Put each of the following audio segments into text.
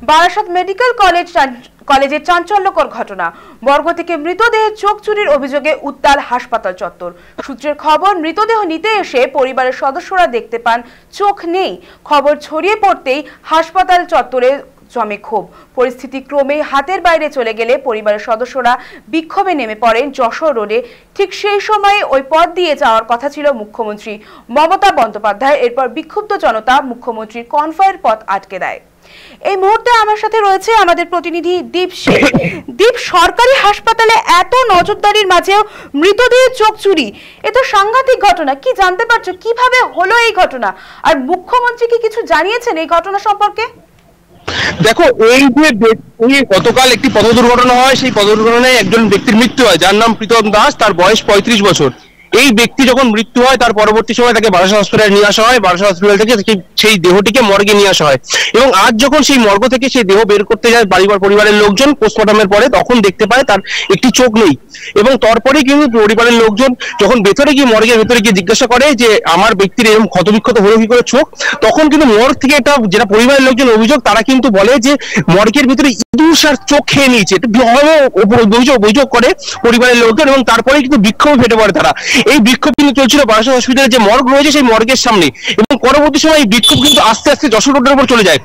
Barasat medical কলেজের চাঞ্চল্যকর ঘটনা। বর্গ থেকে মৃতদেহের চোখ চুরির অভিযোগে উত্তাল হাসপাতাল চত্বর। সূত্রের খবর, মৃতদেহ নিতে এসে পরিবারের সদস্যরা দেখতে পান চোখ নেই। খবর ছড়িয়ে পড়তেই হাসপাতাল চত্বরে জমে ক্ষোভ। পরিস্থিতি ক্রমেই হাতের বাইরে চলে গেলে পরিবারের সদস্যরা বিক্ষোভে নেমে পড়েন যশোর রোডে। ঠিক সেই সময়ে ওই পথ দিয়ে যাওয়ার কথা ছিল মুখ্যমন্ত্রী মমতা বন্দ্যোপাধ্যায়। এরপর বিক্ষুব্ধ জনতা মুখ্যমন্ত্রীর কনভয়ের পথ আটকে দেয়। এই মুহূর্তে আমার সাথে রয়েছে আমাদের প্রতিনিধি দীপ শেখ। দীপ, সরকারি হাসপাতালে এত নজরদারির মাঝেও মৃতদেহের চোখ চুরি, এ তো সাংঘাতিক ঘটনা। কি জানতে পারছো, কিভাবে হলো এই ঘটনা, আর মুখ্যমন্ত্রী কি কিছু জানিয়েছেন এই ঘটনা সম্পর্কে? দেখো, এই যে গতকাল একটি পথ দুর্ঘটনা হয়, সেই পথ দুর্ঘটনায় একজন ব্যক্তির মৃত্যু হয়, যার নাম প্রীতম দাস। তার বয়স 35 বছর। এই ব্যক্তি যখন মৃত্যু হয়, তার পরবর্তী সময় তাকে বারাসাত হসপিটালে নিয়ে আসা হয়। বারাসাত হসপিটাল থেকে সেই দেহটিকে মর্গে নিয়ে আসা হয় এবং আজ যখন সেই মর্গ থেকে সেই দেহ বের করতে যায় পরিবারের লোকজন পোস্টমর্টমের পরে, তখন দেখতে পায় তার একটি চোখ নেই। এবং তারপরে কিন্তু পরিবারের লোকজন যখন ভেতরে গিয়ে মর্গের ভেতরে গিয়ে জিজ্ঞাসা করে যে আমার ব্যক্তির এরকম ক্ষতবিক্ষত হলো কি করে চোখ, তখন কিন্তু মর্গ থেকে এটা যেটা পরিবারের লোকজন অভিযোগ, তারা কিন্তু বলে যে মর্গের ভিতরে ইঁদুর সার চোখ খেয়ে নিয়েছে। এটা অভিযোগ করে পরিবারের লোকজন এবং তারপরে কিন্তু বিক্ষোভ ফেটে পড়ে তারা। এই বিক্ষোভ কিন্তু চলছিল বারাসাত হসপিটালে যে মর্গ রয়েছে সেই মর্গের সামনে, এবং পরবর্তী সময় এই বিক্ষোভ কিন্তু আস্তে আস্তে যশোর রোডের উপর চলে যায়।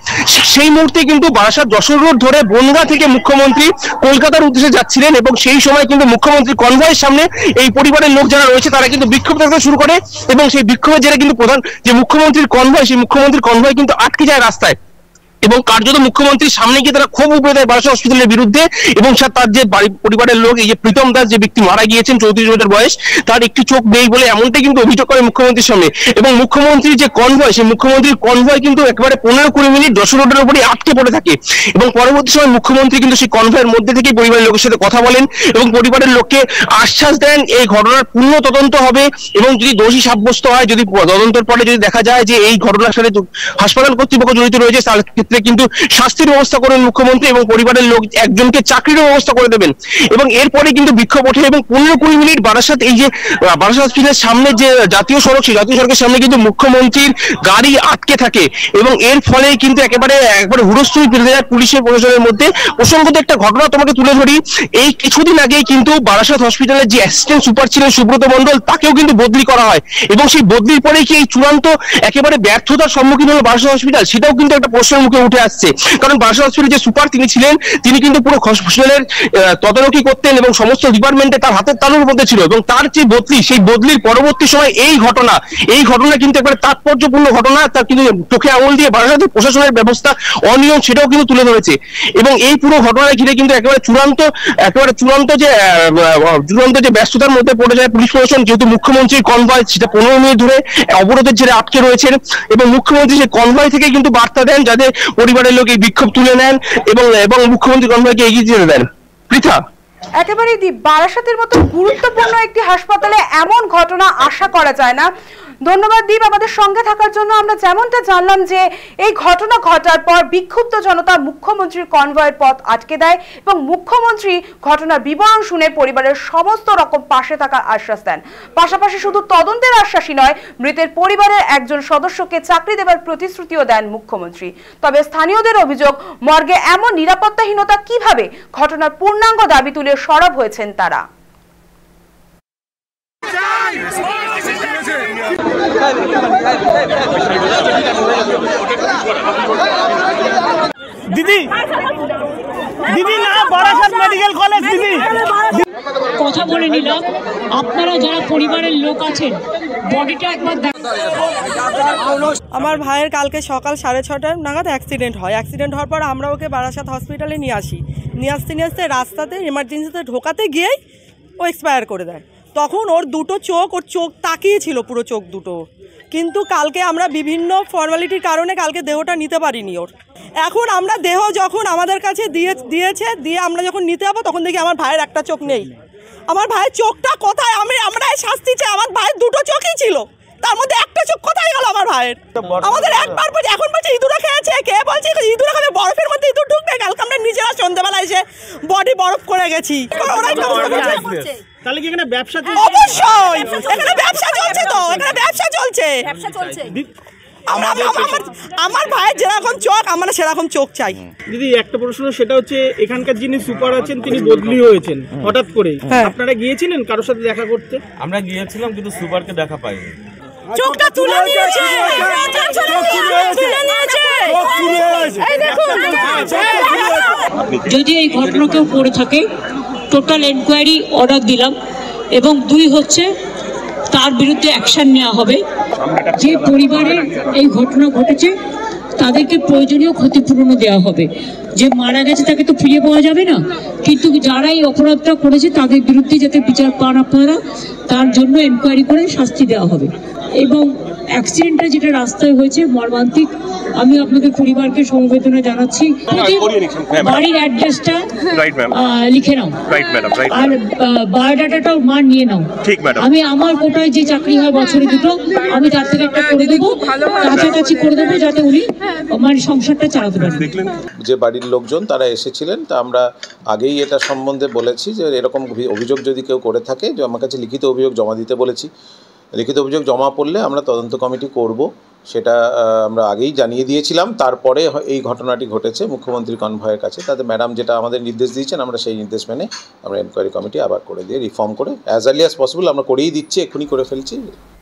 সেই মুহূর্তে কিন্তু বারাসাত যশোর রোড ধরে বনগাঁ থেকে মুখ্যমন্ত্রী কলকাতার উদ্দেশ্যে যাচ্ছিলেন এবং সেই সময় কিন্তু মুখ্যমন্ত্রী কনভয়ের সামনে এই পরিবারের লোক যারা রয়েছে তারা কিন্তু বিক্ষোভ করতে শুরু করে এবং সেই বিক্ষোভের জেরে কিন্তু প্রধান যে মুখ্যমন্ত্রীর কনভয়, সেই মুখ্যমন্ত্রীর কনভয় কিন্তু আটকে যায় রাস্তায় এবং কার্যত মুখ্যমন্ত্রীর সামনে গিয়ে তারা ক্ষোভ উপড়ে দেয় বারাসাত হসপিটালের বিরুদ্ধে। এবং তার যে পরিবারের লোক, এই যে প্রীতম দাস যে ব্যক্তি মারা গিয়েছেন, 34 বছর বয়স, তার একটি চোখ নেই বলে এমনটাই কিন্তু অভিযোগ করে মুখ্যমন্ত্রীর সামনে। এবং মুখ্যমন্ত্রীর যে কনভয়, সেই মুখ্যমন্ত্রীর কনভয় কিন্তু একেবারে 15-20 মিনিট যশোর রোডের উপরে আটকে পড়ে থাকে এবং পরবর্তী সময় মুখ্যমন্ত্রী কিন্তু সেই কনভয়ের মধ্যে থেকেই পরিবারের লোকের সাথে কথা বলেন এবং পরিবারের লোককে আশ্বাস দেন এই ঘটনার পূর্ণ তদন্ত হবে এবং যদি দোষী সাব্যস্ত হয়, যদি তদন্তের পরে যদি দেখা যায় যে এই ঘটনার সাথে হাসপাতাল কর্তৃপক্ষ জড়িত রয়েছে, তার ক্ষেত্রে কিন্তু শাস্তির ব্যবস্থা করেন মুখ্যমন্ত্রী এবং পরিবারের লোক একজনকে চাকরির ব্যবস্থা করে দেবেন। এবং এরপরে কিন্তু বিক্ষোভ ওঠে এবং 15-20 মিনিট বারাসাত এই যে বারাসাত হসপিটালের সামনে যে জাতীয় সড়ক, সেই জাতীয় সড়কের সামনে কিন্তু মুখ্যমন্ত্রীর গাড়ি আটকে থাকে এবং এর ফলে কিন্তু একেবারে হুড়স্থুল ফেলে যায় পুলিশের প্রশাসনের মধ্যে। প্রসঙ্গত একটা ঘটনা তোমাকে তুলে ধরি, এই কিছুদিন আগেই কিন্তু বারাসাত হসপিটালের যে অ্যাসিস্ট্যান্ট সুপার ছিলেন সুব্রত মণ্ডল, তাকেও কিন্তু বদলি করা হয় এবং সেই বদলির পরেই কি এই চূড়ান্ত একেবারে ব্যর্থতার সম্মুখীন হলো বারাসাত হসপিটাল, সেটাও কিন্তু একটা প্রশ্নের মুখে উঠে আসছে। কারণ বারাসাত হসপিটালের যে সুপার তিনি ছিলেন, তিনি কিন্তু পুরো হসপিটালের তদারকি করতেন এবং সমস্ত ডিপার্টমেন্টে তার হাতের তালুর মধ্যে ছিল এবং তার যে বদলি, সেই বদলির পরবর্তী সময় এই ঘটনা কিন্তু একবারে তাৎপর্যপূর্ণ ঘটনা। তার কিন্তু চোখে আঙুল দিয়ে বারাসাতের প্রশাসনের ব্যবস্থা অনিয়ম, সেটাও কিন্তু তুলে ধরেছে এবং এই পুরো ঘটনায় ঘিরে কিন্তু একেবারে চূড়ান্ত যে ব্যস্ততার মধ্যে পড়ে যায় পুলিশ প্রশাসন। যেহেতু মুখ্যমন্ত্রীর কনভয় সেটা 15 মিনিট ধরে অবরোধের জেরে আটকে রয়েছেন এবং মুখ্যমন্ত্রী সেই কনভয় থেকে কিন্তু বার্তা দেন যাতে পরিবারের লোক এই বিক্ষোভ তুলে নেন এবং মুখ্যমন্ত্রী কনভয়কে এগিয়ে যেতে দেন। পৃথা, একেবারে বারাসাতের মতো গুরুত্বপূর্ণ একটি হাসপাতালে এমন ঘটনা আশা করা যায় না। ধন্যবাদ দীপ আমাদের সঙ্গে থাকার জন্য। আমরা যেমনটা জানলাম যে এই ঘটনা ঘটার পর বিক্ষুব্ধ জনতা মুখ্যমন্ত্রীর কনভয়ের পথ আটকে দেয় এবং মুখ্যমন্ত্রী ঘটনার বিবরণ শুনে পরিবারের সমস্ত রকম পাশে থাকার আশ্বাস দেন। পাশাপাশি শুধু তদন্তের আশ্বাসই নয়, মৃতের পরিবারের একজন সদস্যকে চাকরি দেওয়ার প্রতিশ্রুতিও দেন মুখ্যমন্ত্রী। তবে স্থানীয়দের অভিযোগ, মর্গে এমন নিরাপত্তাহীনতা কিভাবে, ঘটনার পূর্ণাঙ্গ দাবি তুলে সরব হয়েছেন তারা। দিদি না, বারাসাত মেডিকেল কলেজ দিদি কথা বলে নিলাম। আপনারা যারা পরিবারের লোক আছেন, বডিটা একবার আমার ভাইয়ের কালকে সকাল 6:30 নাগাদ অ্যাক্সিডেন্ট হয়। অ্যাক্সিডেন্ট হওয়ার পর আমরা ওকে বারাসাত হসপিটালে নিয়ে আসতে রাস্তাতে এমার্জেন্সিতে ঢোকাতে গিয়েই ও এক্সপায়ার করে দেয়। তখন ওর চোখ তাকিয়েছিল, পুরো চোখ দুটো। কিন্তু কালকে আমরা বিভিন্ন ফর্মালিটির কারণে কালকে দেহটা নিতে পারিনি ওর। এখন আমরা দেহ যখন আমাদের কাছে দিয়ে আমরা যখন নিতে যাবো, তখন দেখি আমার ভাইয়ের একটা চোখ নেই। আমার ভাইয়ের চোখটা কোথায়? আমরা শাস্তি চাই। আমার ভাইয়ের দুটো চোখই ছিল, তার মধ্যে একটা চোখ কোথায় গেল আমার ভাইয়ের? আমাদের একবার বলছে, এখন বলছে ইঁদুরে খেয়েছে। কে বলছে ইঁদুরে খাবে? বরফের মধ্যে ইঁদুর ঢুকবে? কালকে আমরা নিজেরা সন্ধ্যাবেলা এসে বডি বরফ করে গেছি। তাহলে কি এখানে ব্যবসা চলছে? অবশ্যই এখানে ব্যবসা চলছে, তো এখানে ব্যবসা চলছে। আমার ভাইয়ের যেরকম চোখ আমরা সেরকম চোখ চাই। দিদি একটা প্রশ্ন, সেটা হচ্ছে এখানকার যিনি সুপার আছেন তিনি বদলি হয়েছেন হঠাৎ করে, আপনারা গিয়েছিলেন কারোর সাথে দেখা করতে? আমরা গিয়েছিলাম কিন্তু সুপারকে দেখা পাইনি। চোখটা তুলে নিয়েছে, যদি এই ঘটনা কেউ করে থাকে টোটাল এনকোয়ারি অর্ডার দিলাম, এবং 2 হচ্ছে তার বিরুদ্ধে অ্যাকশন নেওয়া হবে। যে পরিবারের এই ঘটনা ঘটেছে তাদেরকে প্রয়োজনীয় ক্ষতিপূরণও দেওয়া হবে। যে মারা গেছে তাকে তো ফিরে পাওয়া যাবে না, কিন্তু যারা এই অপরাধটা করেছে তাদের বিরুদ্ধে যাতে বিচার পান আপনারা, তার জন্য এনকোয়ারি করে শাস্তি দেওয়া হবে। এবং অ্যাক্সিডেন্টটা যেটা রাস্তায় হয়েছে মর্মান্তিক, আমি আপনাদের পরিবারকে সমবেদনা জানাচ্ছি। বাড়ির অ্যাড্রেসটা লিখে নাও, আর বায়োডাটাটাও মার নিয়ে নাও। আমি আমার কোটায় যে চাকরি হয় বছরে 2টো, আমি তার থেকে একটা করে দেবো, কাছাকাছি করে দেবো, যাতে উনি আমার সংসারটা চালাতে পারেন। যে বাড়ির লোকজন তারা এসেছিলেন, তা আমরা আগেই এটা সম্বন্ধে বলেছি যে এরকম অভিযোগ যদি কেউ করে থাকে, যে আমার কাছে লিখিত অভিযোগ জমা দিতে বলেছি। লিখিত অভিযোগ জমা পড়লে আমরা তদন্ত কমিটি করব, সেটা আমরা আগেই জানিয়ে দিয়েছিলাম। তারপরে এই ঘটনাটি ঘটেছে মুখ্যমন্ত্রীর কনভয়ের কাছে, তাতে ম্যাডাম যেটা আমাদের নির্দেশ দিয়েছেন আমরা সেই নির্দেশ মেনে আমরা এনকোয়ারি কমিটি আবার করে দিয়ে রিফর্ম করে অ্যাজ আর্লি অ্যাজ পসিবল আমরা করেই দিচ্ছি, এক্ষুনি করে ফেলছি।